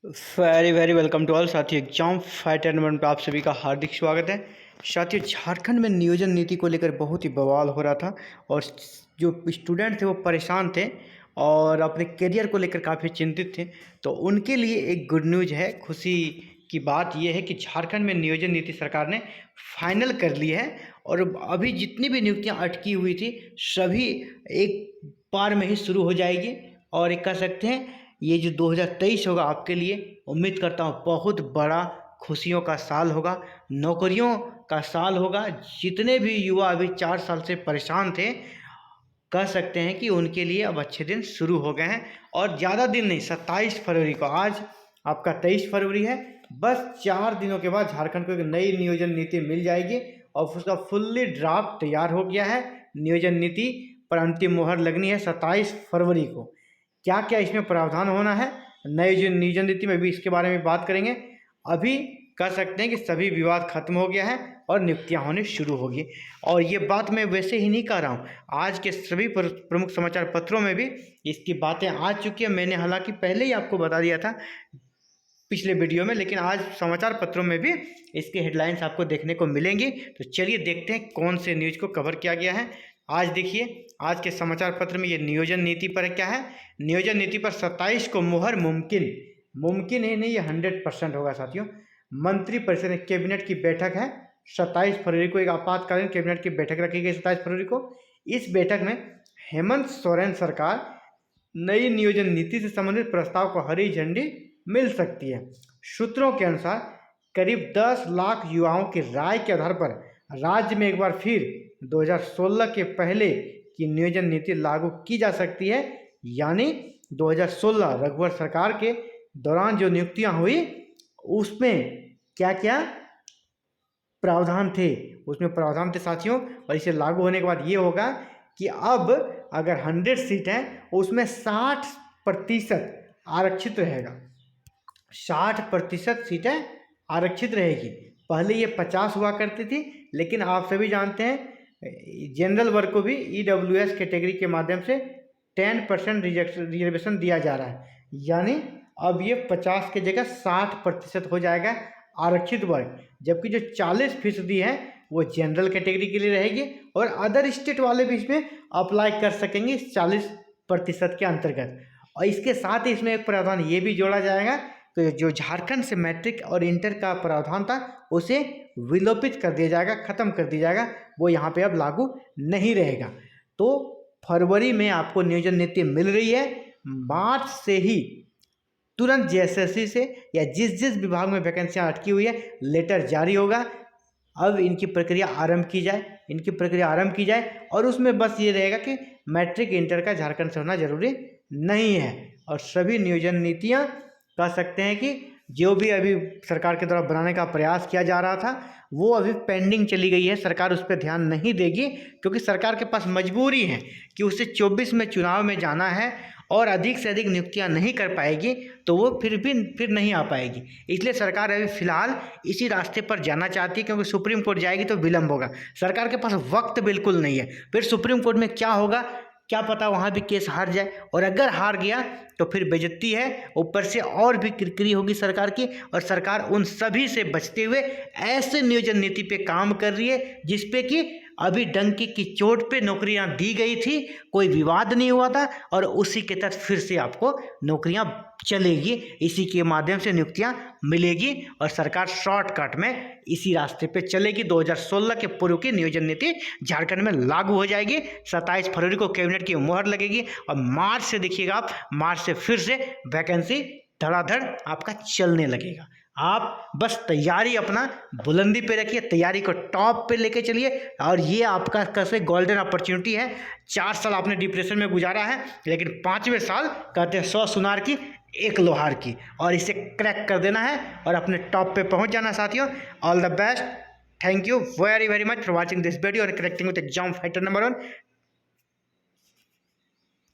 Very very welcome to all साथियों। Exam fighter number पे आप सभी का हार्दिक स्वागत है। साथियों, झारखंड में नियोजन नीति को लेकर बहुत ही बवाल हो रहा था और जो स्टूडेंट थे वो परेशान थे और अपने करियर को लेकर काफ़ी चिंतित थे। तो उनके लिए एक गुड न्यूज़ है। खुशी की बात यह है कि झारखंड में नियोजन नीति सरकार ने फाइनल कर ली है और अभी जितनी भी नियुक्तियां अटकी हुई थी सभी एक बार में ही शुरू हो जाएगी। और एक कह सकते हैं ये जो 2023 होगा आपके लिए, उम्मीद करता हूँ बहुत बड़ा खुशियों का साल होगा, नौकरियों का साल होगा। जितने भी युवा अभी 4 साल से परेशान थे, कह सकते हैं कि उनके लिए अब अच्छे दिन शुरू हो गए हैं। और ज़्यादा दिन नहीं, 27 फरवरी को, आज आपका 23 फरवरी है, बस 4 दिनों के बाद झारखंड को एक नई नियोजन नीति मिल जाएगी और उसका फुल्ली ड्राफ्ट तैयार हो गया है। नियोजन नीति पर अंतिम मुहर लगनी है 27 फरवरी को। क्या क्या इसमें प्रावधान होना है नई जो नियोजन नीति में, भी इसके बारे में बात करेंगे। अभी कह सकते हैं कि सभी विवाद खत्म हो गया है और नियुक्तियां होने शुरू होगी। और ये बात मैं वैसे ही नहीं कह रहा हूँ, आज के सभी प्रमुख समाचार पत्रों में भी इसकी बातें आ चुकी है। मैंने हालांकि पहले ही आपको बता दिया था पिछले वीडियो में, लेकिन आज समाचार पत्रों में भी इसके हेडलाइंस आपको देखने को मिलेंगी। तो चलिए देखते हैं कौन से न्यूज़ को कवर किया गया है। आज देखिए, आज के समाचार पत्र में ये नियोजन नीति पर क्या है। नियोजन नीति पर 27 को मुहर मुमकिन ही नहीं, ये 100% होगा साथियों। मंत्री परिषद कैबिनेट की बैठक है 27 फरवरी को। एक आपातकालीन कैबिनेट की बैठक रखी गई 27 फरवरी को। इस बैठक में हेमंत सोरेन सरकार नई नियोजन नीति से संबंधित प्रस्ताव को हरी झंडी मिल सकती है। सूत्रों के अनुसार करीब 10 लाख युवाओं की राय के आधार पर राज्य में एक बार फिर 2016 के पहले की नियोजन नीति लागू की जा सकती है। यानी 2016 रघुवर सरकार के दौरान जो नियुक्तियां हुई उसमें क्या क्या प्रावधान थे साथियों। और इसे लागू होने के बाद ये होगा कि अब अगर 100 सीट हैं उसमें 60% आरक्षित रहेगा। 60% सीटें आरक्षित रहेगी। पहले ये 50 हुआ करती थी, लेकिन आप सभी जानते हैं जनरल वर्ग को भी EWS कैटेगरी के माध्यम से 10% रिजर्वेशन दिया जा रहा है। यानी अब ये 50 की जगह 60% हो जाएगा आरक्षित वर्ग, जबकि जो 40% है वो जनरल कैटेगरी के लिए रहेगी और अदर स्टेट वाले भी इसमें अप्लाई कर सकेंगे इस 40% के अंतर्गत। और इसके साथ ही इसमें एक प्रावधान ये भी जोड़ा जाएगा, तो जो झारखंड से मैट्रिक और इंटर का प्रावधान था उसे विलोपित कर दिया जाएगा, खत्म कर दिया जाएगा, वो यहाँ पे अब लागू नहीं रहेगा। तो फरवरी में आपको नियोजन नीति मिल रही है। मार्च से ही तुरंत JSSC से या जिस जिस विभाग में वैकेंसियाँ अटकी हुई है लेटर जारी होगा। अब इनकी प्रक्रिया आरंभ की जाए और उसमें बस ये रहेगा कि मैट्रिक इंटर का झारखंड से होना जरूरी नहीं है। और सभी नियोजन नीतियाँ कह सकते हैं कि जो भी अभी सरकार के द्वारा बनाने का प्रयास किया जा रहा था वो अभी पेंडिंग चली गई है। सरकार उस पर ध्यान नहीं देगी क्योंकि सरकार के पास मजबूरी है कि उसे 24 में चुनाव में जाना है और अधिक से अधिक नियुक्तियां नहीं कर पाएगी तो वो फिर नहीं आ पाएगी। इसलिए सरकार अभी फिलहाल इसी रास्ते पर जाना चाहती है, क्योंकि सुप्रीम कोर्ट जाएगी तो विलंब होगा। सरकार के पास वक्त बिल्कुल नहीं है। फिर सुप्रीम कोर्ट में क्या होगा क्या पता, वहाँ भी केस हार जाए, और अगर हार गया तो फिर बेइज्जती है, ऊपर से और भी किरकिरी होगी सरकार की। और सरकार उन सभी से बचते हुए ऐसे नियोजन नीति पे काम कर रही है जिसपे कि अभी डंके की चोट पे नौकरियां दी गई थी, कोई विवाद नहीं हुआ था, और उसी के तहत फिर से आपको नौकरियां चलेगी, इसी के माध्यम से नियुक्तियां मिलेगी और सरकार शॉर्टकट में इसी रास्ते पे चलेगी। 2016 के पूर्व की नियोजन नीति झारखंड में लागू हो जाएगी। 27 फरवरी को कैबिनेट की मुहर लगेगी और मार्च से देखिएगा आप, मार्च से फिर से वैकेंसी धड़ाधड़ आपका चलने लगेगा। आप बस तैयारी अपना बुलंदी पे रखिए, तैयारी को टॉप पे लेके चलिए। और ये आपका कैसे गोल्डन अपॉर्चुनिटी है। 4 साल आपने डिप्रेशन में गुजारा है, लेकिन 5वें साल कहते हैं 100 सुनार की 1 लोहार की, और इसे क्रैक कर देना है और अपने टॉप पे पहुंच जाना साथियों। All the best. Thank you very very much for watching this video और connecting with Exam fighter number 1।